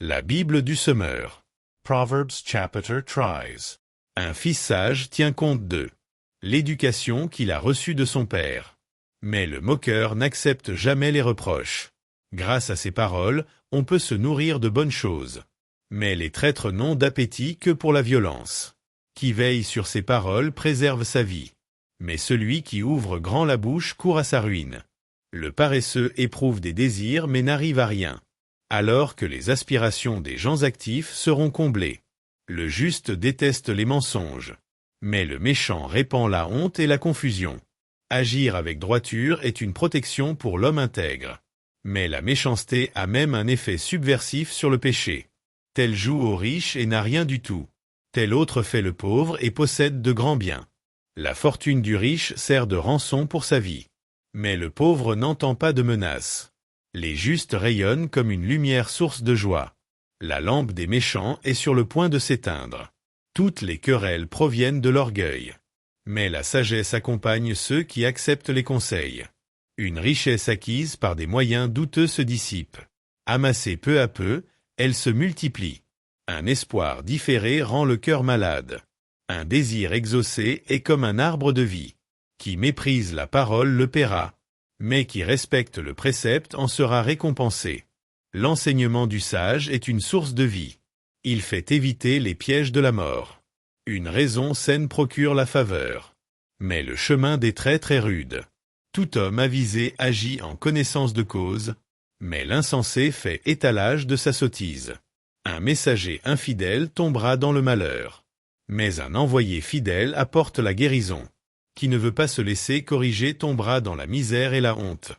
La Bible du semeur. Proverbs chapter tries. Un fils sage tient compte de l'éducation qu'il a reçue de son père. Mais le moqueur n'accepte jamais les reproches. Grâce à ses paroles, on peut se nourrir de bonnes choses. Mais les traîtres n'ont d'appétit que pour la violence. Qui veille sur ses paroles préserve sa vie. Mais celui qui ouvre grand la bouche court à sa ruine. Le paresseux éprouve des désirs mais n'arrive à rien. Alors que les aspirations des gens actifs seront comblées. Le juste déteste les mensonges. Mais le méchant répand la honte et la confusion. Agir avec droiture est une protection pour l'homme intègre. Mais la méchanceté a même un effet subversif sur le péché. Tel joue aux riches et n'a rien du tout. Tel autre fait le pauvre et possède de grands biens. La fortune du riche sert de rançon pour sa vie. Mais le pauvre n'entend pas de menace. Les justes rayonnent comme une lumière source de joie. La lampe des méchants est sur le point de s'éteindre. Toutes les querelles proviennent de l'orgueil. Mais la sagesse accompagne ceux qui acceptent les conseils. Une richesse acquise par des moyens douteux se dissipe. Amassée peu à peu, elle se multiplie. Un espoir différé rend le cœur malade. Un désir exaucé est comme un arbre de vie. Qui méprise la parole le paiera. Mais qui respecte le précepte en sera récompensé. L'enseignement du sage est une source de vie. Il fait éviter les pièges de la mort. Une raison saine procure la faveur. Mais le chemin des traîtres est rude. Tout homme avisé agit en connaissance de cause, mais l'insensé fait étalage de sa sottise. Un messager infidèle tombera dans le malheur. Mais un envoyé fidèle apporte la guérison. Qui ne veut pas se laisser corriger tombera dans la misère et la honte.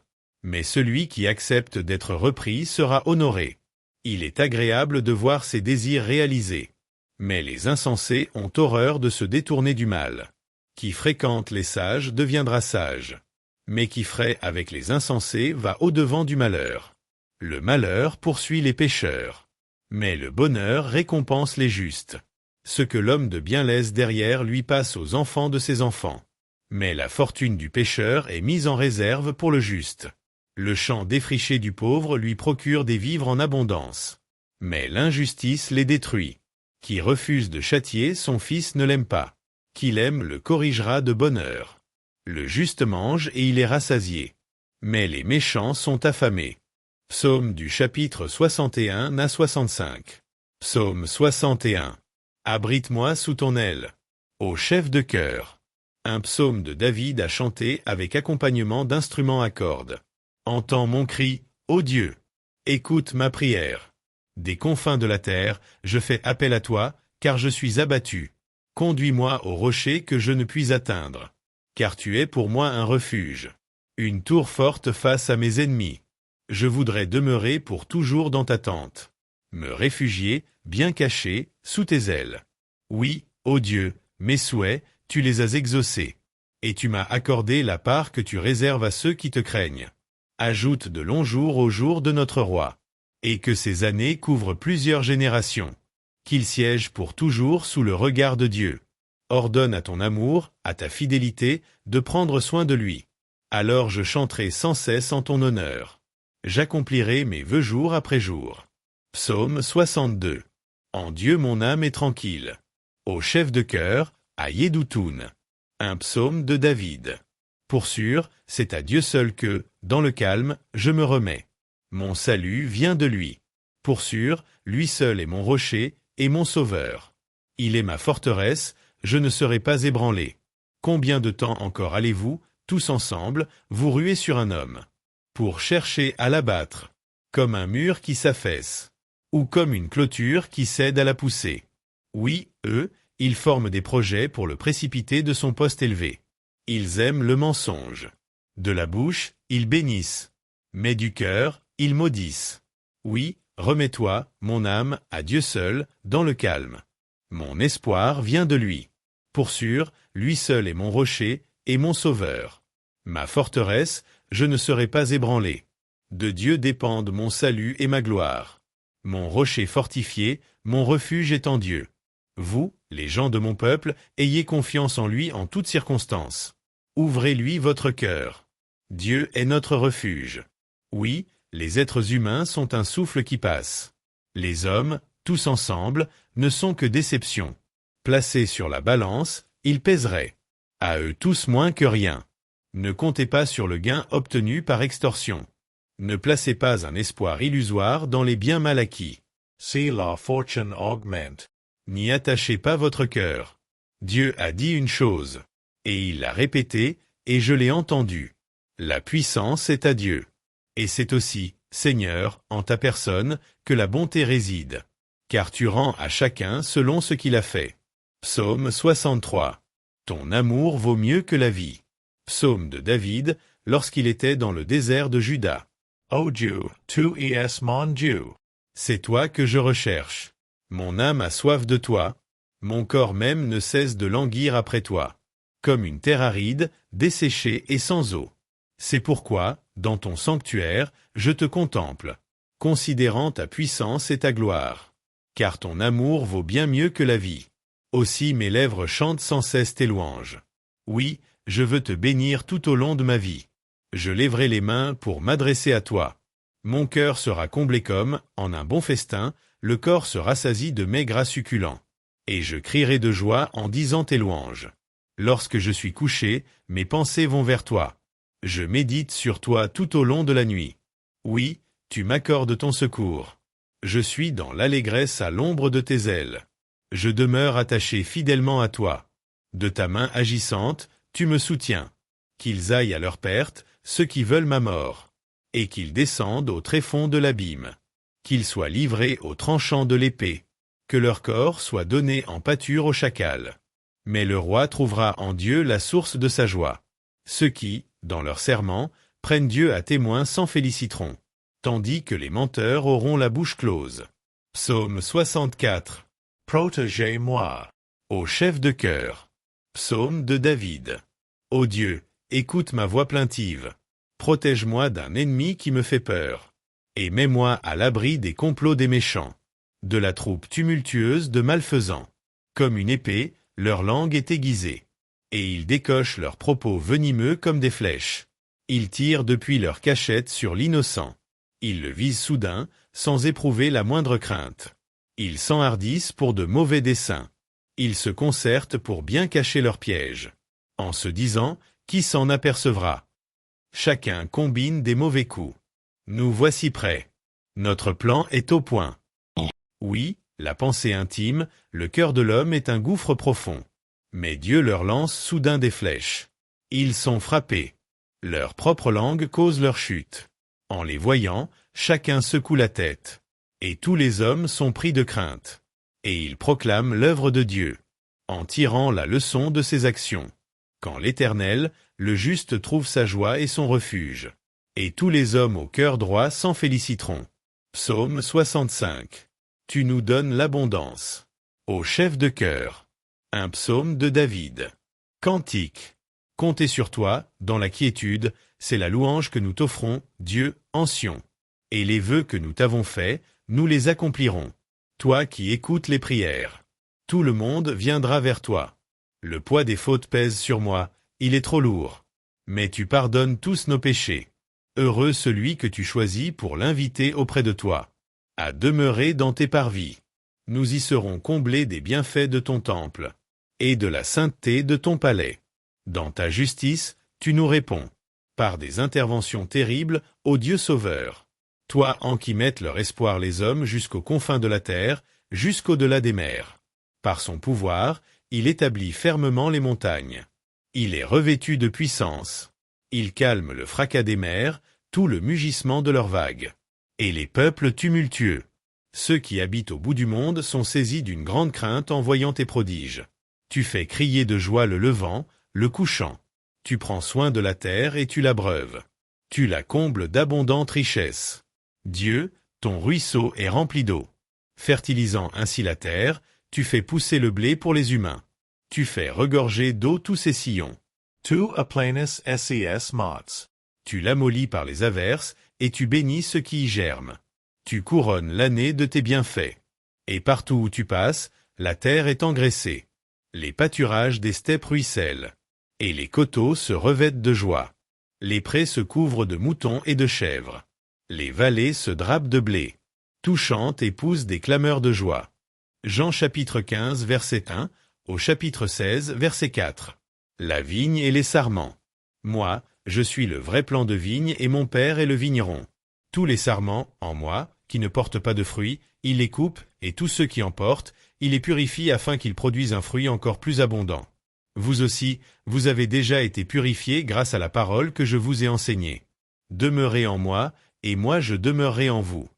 Mais celui qui accepte d'être repris sera honoré. Il est agréable de voir ses désirs réalisés. Mais les insensés ont horreur de se détourner du mal. Qui fréquente les sages deviendra sage. Mais qui fraie avec les insensés va au-devant du malheur. Le malheur poursuit les pécheurs. Mais le bonheur récompense les justes. Ce que l'homme de bien laisse derrière lui passe aux enfants de ses enfants. Mais la fortune du pécheur est mise en réserve pour le juste. Le champ défriché du pauvre lui procure des vivres en abondance. Mais l'injustice les détruit. Qui refuse de châtier son fils ne l'aime pas. Qui l'aime le corrigera de bonne heure. Le juste mange et il est rassasié. Mais les méchants sont affamés. Psaume du chapitre 61 à 65. Psaume 61. Abrite-moi sous ton aile. Au chef de chœur. Un psaume de David à chanter avec accompagnement d'instruments à cordes. Entends mon cri, ô Dieu. Écoute ma prière. Des confins de la terre, je fais appel à toi, car je suis abattu. Conduis-moi au rocher que je ne puis atteindre. Car tu es pour moi un refuge. Une tour forte face à mes ennemis. Je voudrais demeurer pour toujours dans ta tente. Me réfugier, bien caché, sous tes ailes. Oui, ô Dieu, mes souhaits, tu les as exaucés. Et tu m'as accordé la part que tu réserves à ceux qui te craignent. Ajoute de longs jours aux jours de notre roi. Et que ces années couvrent plusieurs générations. Qu'il siège pour toujours sous le regard de Dieu. Ordonne à ton amour, à ta fidélité, de prendre soin de lui. Alors je chanterai sans cesse en ton honneur. J'accomplirai mes vœux jour après jour. Psaume 62. En Dieu mon âme est tranquille. Au chef de chœur, à Yédoutoun. Un psaume de David. Pour sûr, c'est à Dieu seul que, dans le calme, je me remets. Mon salut vient de lui. Pour sûr, lui seul est mon rocher et mon sauveur. Il est ma forteresse, je ne serai pas ébranlé. Combien de temps encore allez-vous, tous ensemble, vous ruer sur un homme, pour chercher à l'abattre, comme un mur qui s'affaisse, ou comme une clôture qui cède à la poussée. Oui, eux, ils forment des projets pour le précipiter de son poste élevé. Ils aiment le mensonge. De la bouche, ils bénissent. Mais du cœur, ils maudissent. Oui, remets-toi, mon âme, à Dieu seul, dans le calme. Mon espoir vient de lui. Pour sûr, lui seul est mon rocher et mon sauveur. Ma forteresse, je ne serai pas ébranlé. De Dieu dépendent mon salut et ma gloire. Mon rocher fortifié, mon refuge est en Dieu. Vous, les gens de mon peuple, ayez confiance en lui en toutes circonstances. Ouvrez-lui votre cœur. Dieu est notre refuge. Oui, les êtres humains sont un souffle qui passe. Les hommes, tous ensemble, ne sont que déception. Placés sur la balance, ils pèseraient. À eux tous moins que rien. Ne comptez pas sur le gain obtenu par extorsion. Ne placez pas un espoir illusoire dans les biens mal acquis. See la fortune augment. N'y attachez pas votre cœur. Dieu a dit une chose. Et il l'a répétée, et je l'ai entendue. La puissance est à Dieu. Et c'est aussi, Seigneur, en ta personne, que la bonté réside. Car tu rends à chacun selon ce qu'il a fait. Psaume 63. Ton amour vaut mieux que la vie. Psaume de David, lorsqu'il était dans le désert de Juda. Ô Dieu, tu es mon Dieu. C'est toi que je recherche. Mon âme a soif de toi. Mon corps même ne cesse de languir après toi. Comme une terre aride, desséchée et sans eau. C'est pourquoi, dans ton sanctuaire, je te contemple, considérant ta puissance et ta gloire. Car ton amour vaut bien mieux que la vie. Aussi mes lèvres chantent sans cesse tes louanges. Oui, je veux te bénir tout au long de ma vie. Je lèverai les mains pour m'adresser à toi. Mon cœur sera comblé comme, en un bon festin, le corps se rassasie de mets gras succulents. Et je crierai de joie en disant tes louanges. Lorsque je suis couché, mes pensées vont vers toi. Je médite sur toi tout au long de la nuit. Oui, tu m'accordes ton secours. Je suis dans l'allégresse à l'ombre de tes ailes. Je demeure attaché fidèlement à toi. De ta main agissante, tu me soutiens. Qu'ils aillent à leur perte, ceux qui veulent ma mort. Et qu'ils descendent au tréfonds de l'abîme. Qu'ils soient livrés au tranchant de l'épée. Que leur corps soit donné en pâture au chacal. Mais le roi trouvera en Dieu la source de sa joie. Ceux qui, dans leur serment, prennent Dieu à témoin s'en féliciteront. Tandis que les menteurs auront la bouche close. Psaume 64. Protégez-moi. Au chef de chœur. Psaume de David. Ô Dieu, écoute ma voix plaintive. Protège-moi d'un ennemi qui me fait peur. Et mets-moi à l'abri des complots des méchants. De la troupe tumultueuse de malfaisants. Comme une épée, leur langue est aiguisée. Et ils décochent leurs propos venimeux comme des flèches. Ils tirent depuis leur cachette sur l'innocent. Ils le visent soudain, sans éprouver la moindre crainte. Ils s'enhardissent pour de mauvais desseins. Ils se concertent pour bien cacher leurs pièges. En se disant, qui s'en apercevra? Chacun combine des mauvais coups. Nous voici prêts. Notre plan est au point. Oui, la pensée intime, le cœur de l'homme est un gouffre profond. Mais Dieu leur lance soudain des flèches. Ils sont frappés. Leur propre langue cause leur chute. En les voyant, chacun secoue la tête. Et tous les hommes sont pris de crainte. Et ils proclament l'œuvre de Dieu, en tirant la leçon de ses actions. Quand l'Éternel, le juste trouve sa joie et son refuge. Et tous les hommes au cœur droit s'en féliciteront. Psaume 65. Tu nous donnes l'abondance. Au chef de chœur. Un psaume de David. Cantique. Compter sur toi, dans la quiétude, c'est la louange que nous t'offrons, Dieu, en Sion. Et les vœux que nous t'avons faits, nous les accomplirons. Toi qui écoutes les prières. Tout le monde viendra vers toi. Le poids des fautes pèse sur moi, il est trop lourd. Mais tu pardonnes tous nos péchés. Heureux celui que tu choisis pour l'inviter auprès de toi. À demeurer dans tes parvis. Nous y serons comblés des bienfaits de ton temple. Et de la sainteté de ton palais. Dans ta justice, tu nous réponds. Par des interventions terribles, ô Dieu sauveur. Toi en qui mettent leur espoir les hommes jusqu'aux confins de la terre, jusqu'au-delà des mers. Par son pouvoir, il établit fermement les montagnes. Il est revêtu de puissance. Il calme le fracas des mers, tout le mugissement de leurs vagues. Et les peuples tumultueux. Ceux qui habitent au bout du monde sont saisis d'une grande crainte en voyant tes prodiges. Tu fais crier de joie le levant, le couchant. Tu prends soin de la terre et tu l'abreuves. Tu la combles d'abondantes richesses. Dieu, ton ruisseau est rempli d'eau. Fertilisant ainsi la terre, tu fais pousser le blé pour les humains. Tu fais regorger d'eau tous ces sillons. Tu aplanus ses mots. Tu l'amollis par les averses, et tu bénis ceux qui y germent. Tu couronnes l'année de tes bienfaits. Et partout où tu passes, la terre est engraissée. Les pâturages des steppes ruissellent. Et les coteaux se revêtent de joie. Les prés se couvrent de moutons et de chèvres. Les vallées se drapent de blé. Tout chante et pousse des clameurs de joie. Jean chapitre 15 verset 1 au chapitre 16 verset 4. La vigne et les sarments. Moi, je suis le vrai plant de vigne et mon père est le vigneron. Tous les sarments, en moi, qui ne portent pas de fruits, il les coupe, et tous ceux qui en portent, il les purifie afin qu'ils produisent un fruit encore plus abondant. Vous aussi, vous avez déjà été purifiés grâce à la parole que je vous ai enseignée. Demeurez en moi, et moi je demeurerai en vous.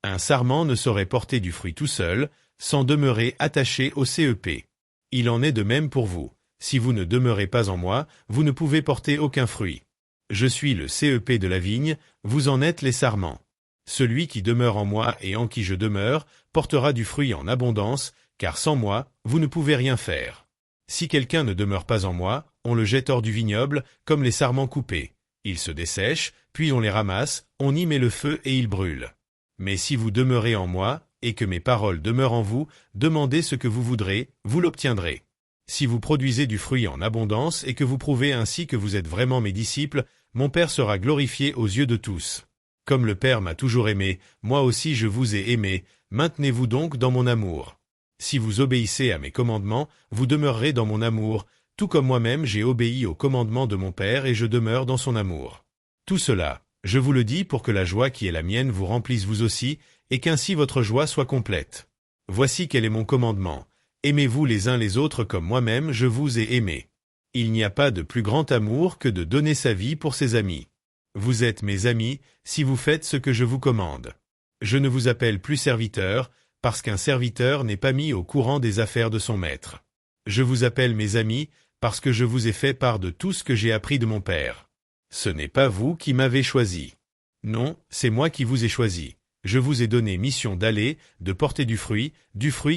Un sarment ne saurait porter du fruit tout seul, sans demeurer attaché au CEP. Il en est de même pour vous. Si vous ne demeurez pas en moi, vous ne pouvez porter aucun fruit. Je suis le CEP de la vigne, vous en êtes les sarments. Celui qui demeure en moi et en qui je demeure, portera du fruit en abondance, car sans moi, vous ne pouvez rien faire. Si quelqu'un ne demeure pas en moi, on le jette hors du vignoble, comme les sarments coupés. Ils se dessèchent, puis on les ramasse, on y met le feu et ils brûlent. Mais si vous demeurez en moi, et que mes paroles demeurent en vous, demandez ce que vous voudrez, vous l'obtiendrez. Si vous produisez du fruit en abondance et que vous prouvez ainsi que vous êtes vraiment mes disciples, mon Père sera glorifié aux yeux de tous. Comme le Père m'a toujours aimé, moi aussi je vous ai aimé, maintenez-vous donc dans mon amour. Si vous obéissez à mes commandements, vous demeurerez dans mon amour, tout comme moi-même j'ai obéi aux commandements de mon Père et je demeure dans son amour. Tout cela, je vous le dis pour que la joie qui est la mienne vous remplisse vous aussi, et qu'ainsi votre joie soit complète. Voici quel est mon commandement. Aimez-vous les uns les autres comme moi-même je vous ai aimé. Il n'y a pas de plus grand amour que de donner sa vie pour ses amis. Vous êtes mes amis, si vous faites ce que je vous commande. Je ne vous appelle plus serviteur, parce qu'un serviteur n'est pas mis au courant des affaires de son maître. Je vous appelle mes amis, parce que je vous ai fait part de tout ce que j'ai appris de mon Père. Ce n'est pas vous qui m'avez choisi. Non, c'est moi qui vous ai choisi. Je vous ai donné mission d'aller, de porter du fruit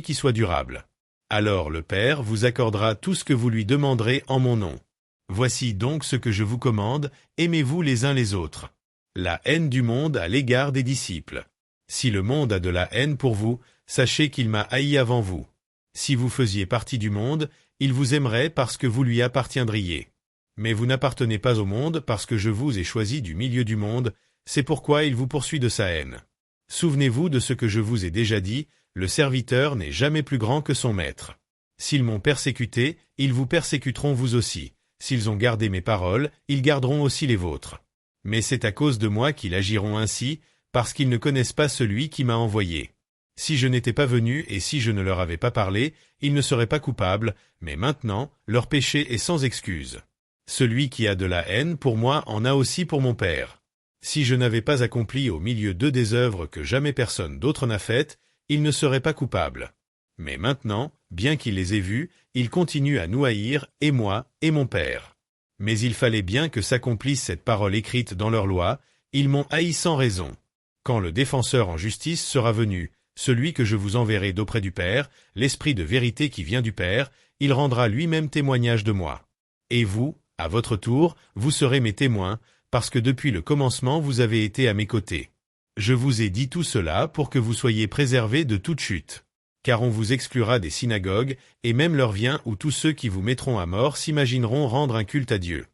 qui soit durable. Alors le Père vous accordera tout ce que vous lui demanderez en mon nom. Voici donc ce que je vous commande, aimez-vous les uns les autres. La haine du monde à l'égard des disciples. Si le monde a de la haine pour vous, sachez qu'il m'a haï avant vous. Si vous faisiez partie du monde, il vous aimerait parce que vous lui appartiendriez. Mais vous n'appartenez pas au monde parce que je vous ai choisi du milieu du monde, c'est pourquoi il vous poursuit de sa haine. Souvenez-vous de ce que je vous ai déjà dit, le serviteur n'est jamais plus grand que son maître. S'ils m'ont persécuté, ils vous persécuteront vous aussi. S'ils ont gardé mes paroles, ils garderont aussi les vôtres. Mais c'est à cause de moi qu'ils agiront ainsi, parce qu'ils ne connaissent pas celui qui m'a envoyé. Si je n'étais pas venu et si je ne leur avais pas parlé, ils ne seraient pas coupables, mais maintenant, leur péché est sans excuse. Celui qui a de la haine pour moi en a aussi pour mon Père. Si je n'avais pas accompli au milieu d'eux des œuvres que jamais personne d'autre n'a faites, ils ne seraient pas coupables. Mais maintenant, bien qu'ils les aient vus, ils continuent à nous haïr, et moi, et mon Père. Mais il fallait bien que s'accomplisse cette parole écrite dans leur loi, ils m'ont haï sans raison. Quand le défenseur en justice sera venu, celui que je vous enverrai d'auprès du Père, l'Esprit de vérité qui vient du Père, il rendra lui-même témoignage de moi. Et vous, à votre tour, vous serez mes témoins, parce que depuis le commencement vous avez été à mes côtés. Je vous ai dit tout cela pour que vous soyez préservés de toute chute. Car on vous exclura des synagogues, et même l'heure vient où tous ceux qui vous mettront à mort s'imagineront rendre un culte à Dieu.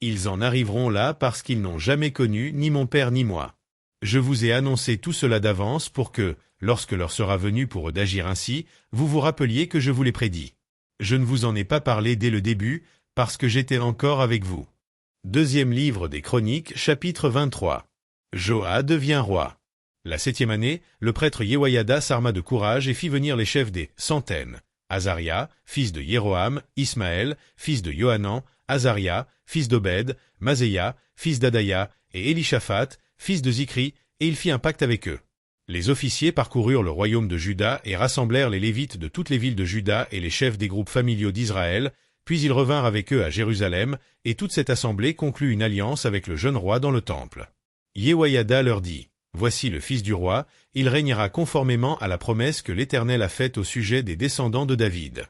Ils en arriveront là parce qu'ils n'ont jamais connu ni mon Père ni moi. Je vous ai annoncé tout cela d'avance pour que, lorsque l'heure sera venue pour eux d'agir ainsi, vous vous rappeliez que je vous l'ai prédit. Je ne vous en ai pas parlé dès le début, parce que j'étais encore avec vous. Deuxième livre des Chroniques, chapitre 23. Joas devient roi. La 7e année, le prêtre Yehoyada s'arma de courage et fit venir les chefs des centaines. Azaria, fils de Jéroham, Ismaël, fils de Johanan, Azaria, fils d'Obed, Maséia, fils d'Adaya, et Élishaphat, fils de Zikri, et il fit un pacte avec eux. Les officiers parcoururent le royaume de Juda et rassemblèrent les Lévites de toutes les villes de Juda et les chefs des groupes familiaux d'Israël, puis ils revinrent avec eux à Jérusalem, et toute cette assemblée conclut une alliance avec le jeune roi dans le temple. Yehoyada leur dit, « Voici le fils du roi, il régnera conformément à la promesse que l'Éternel a faite au sujet des descendants de David.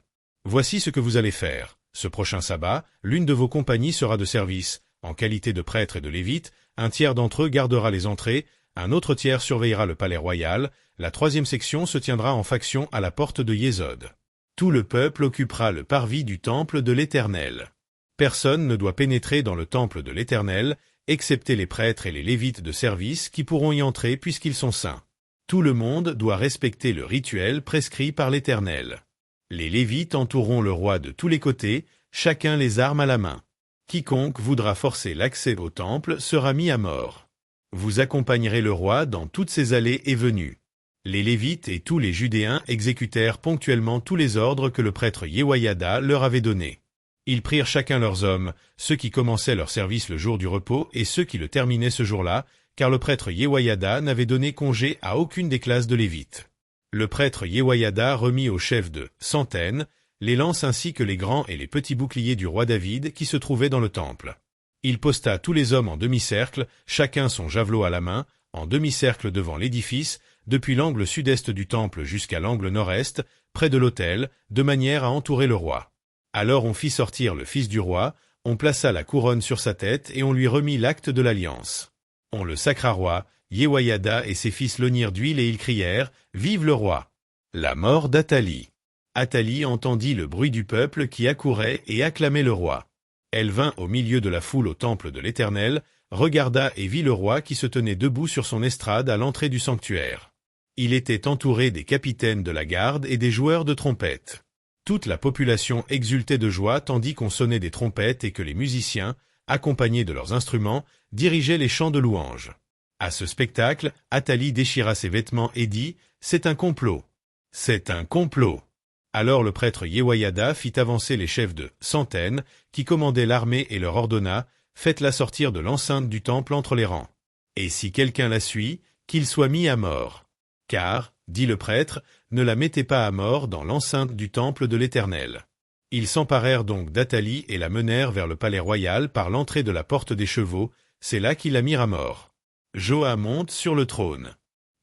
Voici ce que vous allez faire. Ce prochain sabbat, l'une de vos compagnies sera de service. En qualité de prêtre et de lévite, un tiers d'entre eux gardera les entrées, un autre tiers surveillera le palais royal, la 3e section se tiendra en faction à la porte de Yésod. Tout le peuple occupera le parvis du temple de l'Éternel. Personne ne doit pénétrer dans le temple de l'Éternel, excepté les prêtres et les lévites de service qui pourront y entrer puisqu'ils sont saints. Tout le monde doit respecter le rituel prescrit par l'Éternel. Les Lévites entoureront le roi de tous les côtés, chacun les armes à la main. Quiconque voudra forcer l'accès au temple sera mis à mort. Vous accompagnerez le roi dans toutes ses allées et venues. Les Lévites et tous les Judéens exécutèrent ponctuellement tous les ordres que le prêtre Yehoyada leur avait donnés. Ils prirent chacun leurs hommes, ceux qui commençaient leur service le jour du repos et ceux qui le terminaient ce jour-là, car le prêtre Yehoyada n'avait donné congé à aucune des classes de Lévites. Le prêtre Yehoyada remit au chef de centaines les lances ainsi que les grands et les petits boucliers du roi David qui se trouvaient dans le temple. Il posta tous les hommes en demi-cercle, chacun son javelot à la main, en demi-cercle devant l'édifice, depuis l'angle sud-est du temple jusqu'à l'angle nord-est, près de l'autel, de manière à entourer le roi. Alors on fit sortir le fils du roi, on plaça la couronne sur sa tête et on lui remit l'acte de l'alliance. On le sacra roi, Yehoyada et ses fils l'onirent d'huile et ils crièrent « Vive le roi !» La mort d'Athalie. Athalie entendit le bruit du peuple qui accourait et acclamait le roi. Elle vint au milieu de la foule au temple de l'Éternel, regarda et vit le roi qui se tenait debout sur son estrade à l'entrée du sanctuaire. Il était entouré des capitaines de la garde et des joueurs de trompettes. Toute la population exultait de joie tandis qu'on sonnait des trompettes et que les musiciens, accompagnés de leurs instruments, dirigeaient les chants de louanges. À ce spectacle, Athalie déchira ses vêtements et dit « C'est un complot. C'est un complot. » Alors le prêtre Yehoyada fit avancer les chefs de centaines, qui commandaient l'armée et leur ordonna « Faites-la sortir de l'enceinte du temple entre les rangs. Et si quelqu'un la suit, qu'il soit mis à mort. Car, dit le prêtre, ne la mettez pas à mort dans l'enceinte du temple de l'Éternel. » Ils s'emparèrent donc d'Athalie et la menèrent vers le palais royal par l'entrée de la porte des chevaux, c'est là qu'ils la mirent à mort. Joas monte sur le trône.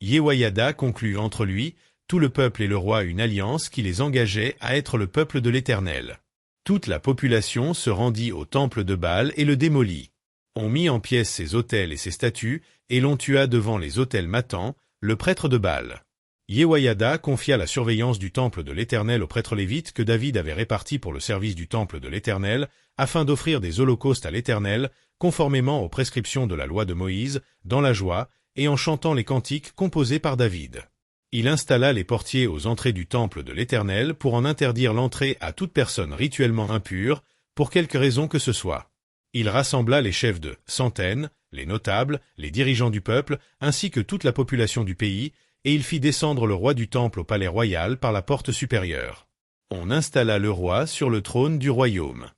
Yehoyada conclut entre lui, tout le peuple et le roi une alliance qui les engageait à être le peuple de l'Éternel. Toute la population se rendit au temple de Baal et le démolit. On mit en pièces ses autels et ses statues, et l'on tua devant les autels Mathan, le prêtre de Baal. Yehoyada confia la surveillance du temple de l'Éternel aux prêtres lévites que David avait répartis pour le service du temple de l'Éternel, afin d'offrir des holocaustes à l'Éternel, conformément aux prescriptions de la loi de Moïse, dans la joie, et en chantant les cantiques composés par David. Il installa les portiers aux entrées du temple de l'Éternel pour en interdire l'entrée à toute personne rituellement impure, pour quelque raison que ce soit. Il rassembla les chefs de centaines, les notables, les dirigeants du peuple, ainsi que toute la population du pays, et il fit descendre le roi du temple au palais royal par la porte supérieure. On installa le roi sur le trône du royaume.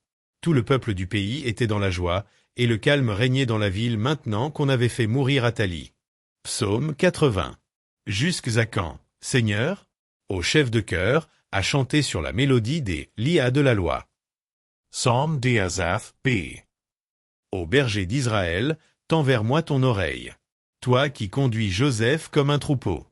Tout le peuple du pays était dans la joie, et le calme régnait dans la ville maintenant qu'on avait fait mourir Athalie. Psaume 80. Jusqu'à quand, Seigneur? Au chef de chœur, à chanter sur la mélodie des Lia de la loi. Psalm d'Asaph B. Ô berger d'Israël, tends vers moi ton oreille. Toi qui conduis Joseph comme un troupeau.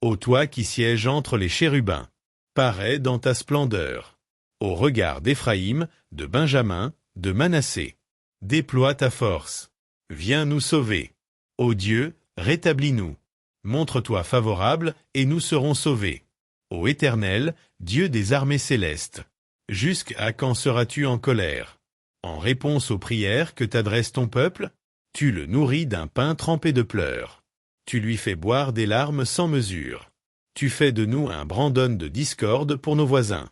Ô toi qui sièges entre les chérubins. Parais dans ta splendeur. Au regard d'Éphraïm, de Benjamin, de Manassé. Déploie ta force. Viens nous sauver. Ô Dieu, rétablis-nous. Montre-toi favorable, et nous serons sauvés. Ô Éternel, Dieu des armées célestes. Jusqu'à quand seras-tu en colère? En réponse aux prières que t'adresse ton peuple, tu le nourris d'un pain trempé de pleurs. Tu lui fais boire des larmes sans mesure. Tu fais de nous un brandon de discorde pour nos voisins.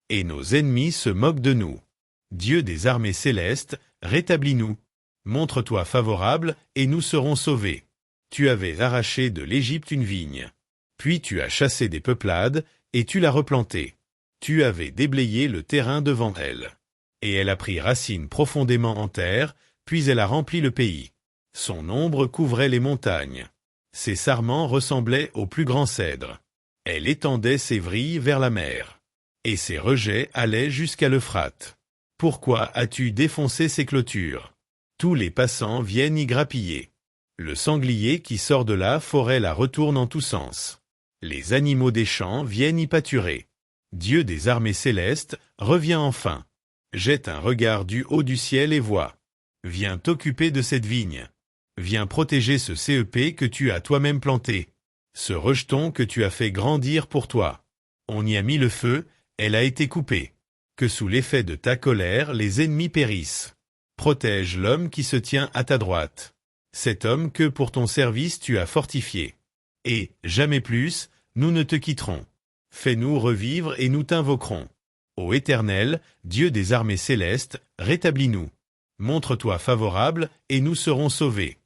Et nos ennemis se moquent de nous. Dieu des armées célestes, rétablis-nous. Montre-toi favorable, et nous serons sauvés. Tu avais arraché de l'Égypte une vigne. Puis tu as chassé des peuplades, et tu l'as replantée. Tu avais déblayé le terrain devant elle. Et elle a pris racine profondément en terre, puis elle a rempli le pays. Son ombre couvrait les montagnes. Ses sarments ressemblaient aux plus grands cèdres. Elle étendait ses vrilles vers la mer. Et ses rejets allaient jusqu'à l'Euphrate. Pourquoi as-tu défoncé ses clôtures? Tous les passants viennent y grappiller. Le sanglier qui sort de la forêt la retourne en tous sens. Les animaux des champs viennent y pâturer. Dieu des armées célestes revient enfin. Jette un regard du haut du ciel et vois. Viens t'occuper de cette vigne. Viens protéger ce CEP que tu as toi-même planté. Ce rejeton que tu as fait grandir pour toi. On y a mis le feu, elle a été coupée. Que sous l'effet de ta colère les ennemis périssent. Protège l'homme qui se tient à ta droite. Cet homme que pour ton service tu as fortifié. Et, jamais plus, nous ne te quitterons. Fais-nous revivre et nous t'invoquerons. Ô Éternel, Dieu des armées célestes, rétablis-nous. Montre-toi favorable, et nous serons sauvés.